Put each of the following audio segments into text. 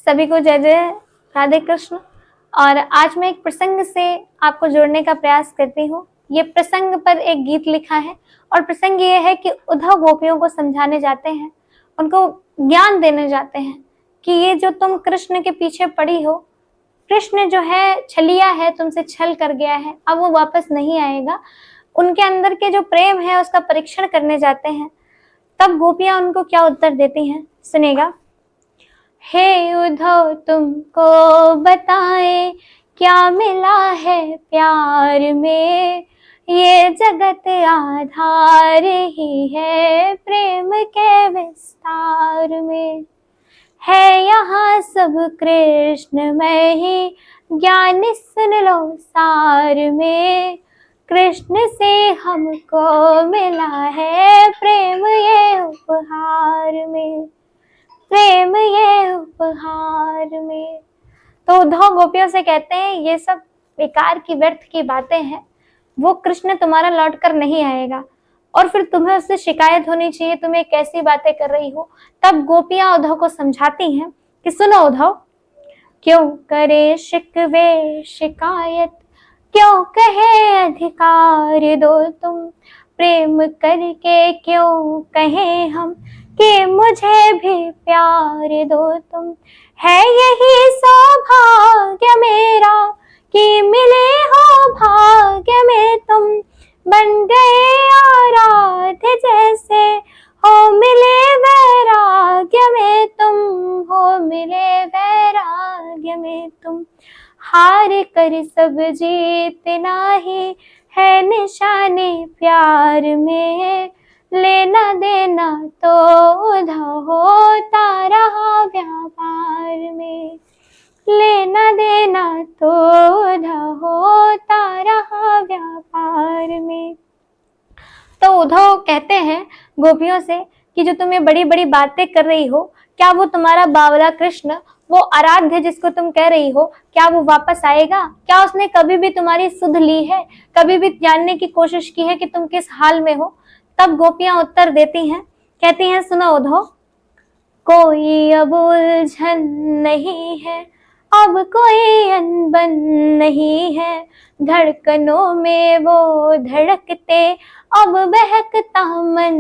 सभी को जय जय राधे कृष्ण। और आज मैं एक प्रसंग से आपको जोड़ने का प्रयास करती हूँ। ये प्रसंग पर एक गीत लिखा है और प्रसंग ये है कि उद्धव गोपियों को समझाने जाते हैं, उनको ज्ञान देने जाते हैं कि ये जो तुम कृष्ण के पीछे पड़ी हो, कृष्ण जो है छलिया है, तुमसे छल कर गया है, अब वो वापस नहीं आएगा। उनके अंदर के जो प्रेम है उसका परीक्षण करने जाते हैं। तब गोपियां उनको क्या उत्तर देती हैं, सुनेगा। हे उद्धव तुमको बताए क्या मिला है प्यार में, ये जगत आधार ही है प्रेम के विस्तार में। है यहाँ सब कृष्ण में ही, ज्ञान सुन लो सार में। कृष्ण से हमको मिला है प्रेम ये उपहार में, प्रेम ये उपहार में। तो उद्धव गोपियों से कहते हैं ये सब बेकार की व्यर्थ की बातें हैं, वो कृष्ण तुम्हारा लौट कर नहीं आएगा और फिर तुम्हें उससे शिकायत होनी चाहिए, तुम्हें कैसी बातें कर रही हो। तब गोपियां उद्धव को समझाती हैं कि सुनो उद्धव, क्यों करे शिकवे शिकायत, क्यों कहे अधिकार दो तुम, प्रेम करके क्यों कहे हम कि मुझे भी प्यार दो तुम। है यही सौभाग्य मेरा कि मिले हो भाग्य में तुम, बन गए आराध्य जैसे हो मिले वैराग्य में तुम, हो मिले वैराग्य में तुम। हार कर सब जीतना ही है निशाने प्यार में, लेना देना तो उद्धव होता रहा व्यापार में, लेना देना तो उद्धव होता रहा व्यापार में। तो उद्धव कहते हैं गोपियों से कि जो तुम ये बड़ी बड़ी बातें कर रही हो, क्या वो तुम्हारा बावला कृष्ण, वो आराध्य जिसको तुम कह रही हो, क्या वो वापस आएगा? क्या उसने कभी भी तुम्हारी सुध ली है, कभी भी जानने की कोशिश की है कि तुम किस हाल में हो? तब गोपियां उत्तर देती हैं, कहती हैं सुनो उद्धव, कोई अब उलझन नहीं है, अब कोई अनबन नहीं है, धड़कनों में वो धड़कते अब बहकता मन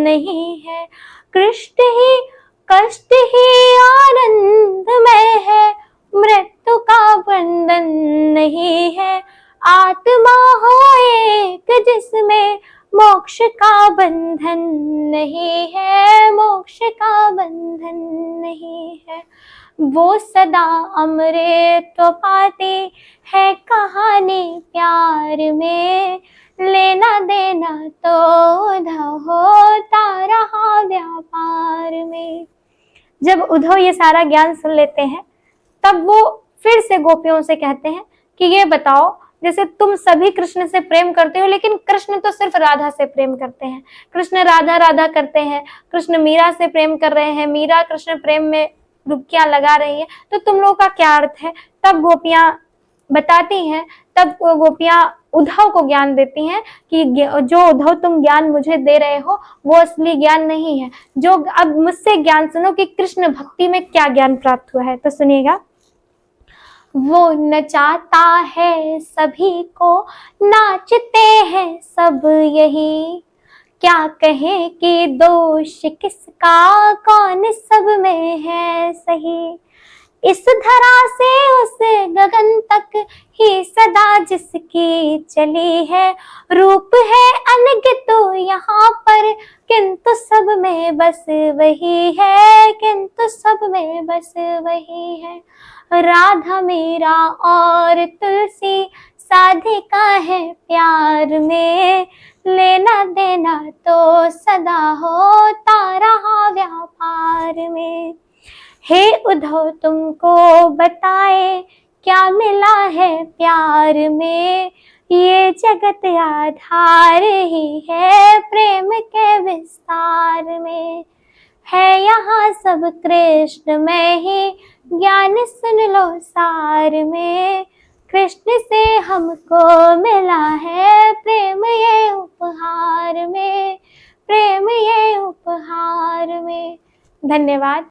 नहीं है। कष्ट ही आनंद में है, मृत्यु का बंधन नहीं है। आत्मा हो एक जिसमें मोक्ष का बंधन नहीं है, मोक्ष का बंधन नहीं है। वो सदा अमृत पाती है कहानी प्यार में, लेना देना तो उद्धव होता रहा व्यापार में। जब उद्धव ये सारा ज्ञान सुन लेते हैं तब वो फिर से गोपियों से कहते हैं कि ये बताओ, जैसे तुम सभी कृष्ण से प्रेम करते हो, लेकिन कृष्ण तो सिर्फ राधा से प्रेम करते हैं, कृष्ण राधा राधा करते हैं, कृष्ण मीरा से प्रेम कर रहे हैं, मीरा कृष्ण प्रेम में डुबकियां लगा रही है, तो तुम लोगों का क्या अर्थ है? तब गोपियां बताती हैं, तब गोपियां उद्धव को ज्ञान देती हैं कि जो उद्धव तुम ज्ञान मुझे दे रहे हो वो असली ज्ञान नहीं है। जो अब मुझसे ज्ञान सुनो कि कृष्ण भक्ति में क्या ज्ञान प्राप्त हुआ है। तो सुनिएगा, वो नचाता है सभी को, नाचते हैं सब यही, क्या कहे कि दोष किसका, कौन सब में है सही। इस धरा से उस गगन तक ही सदा जिसकी चली है, रूप है अनगिनत तो यहाँ पर, किंतु सब में बस वही है, किंतु सब में बस वही है। राधा मीरा और तुलसी साधिका है प्यार में, लेना देना तो सदा होता रहा व्यापार में। हे उद्धव तुमको बताए क्या मिला है प्यार में, ये जगत आधार ही है प्रेम के विस्तार में। है यहाँ सब कृष्ण में ही, ज्ञान सुन लो सार में। कृष्ण से हमको मिला है प्रेम ये उपहार में, प्रेम ये उपहार में। धन्यवाद।